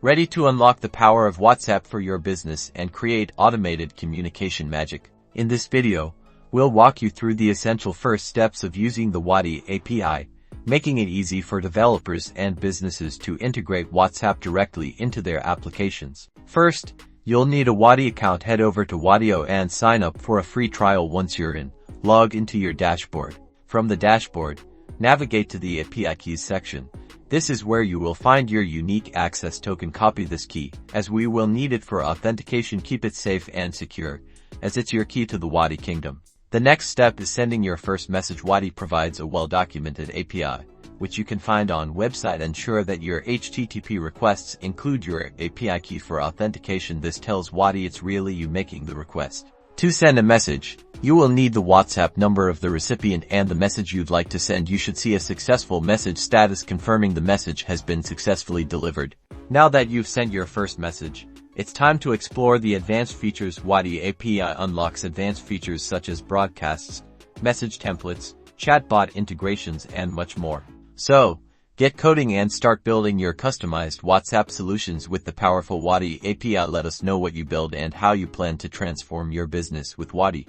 Ready to unlock the power of WhatsApp for your business and create automated communication magic? In this video, we'll walk you through the essential first steps of using the Wati API, making it easy for developers and businesses to integrate WhatsApp directly into their applications. First, you'll need a Wati account. Head over to Wati and sign up for a free trial. Once you're in, log into your dashboard. From the dashboard, navigate to the API keys section. This is where you will find your unique access token. Copy this key, as we will need it for authentication. Keep it safe and secure, as it's your key to the Wati kingdom. The next step is sending your first message. Wati provides a well-documented API, which you can find on website. Ensure that your HTTP requests include your API key for authentication. This tells Wati it's really you making the request. To send a message, you will need the WhatsApp number of the recipient and the message you'd like to send. You should see a successful message status confirming the message has been successfully delivered. Now that you've sent your first message, it's time to explore the advanced features. Wati API unlocks advanced features such as broadcasts, message templates, chatbot integrations, and much more. So, get coding and start building your customized WhatsApp solutions with the powerful Wati API. Let us know what you build and how you plan to transform your business with Wati.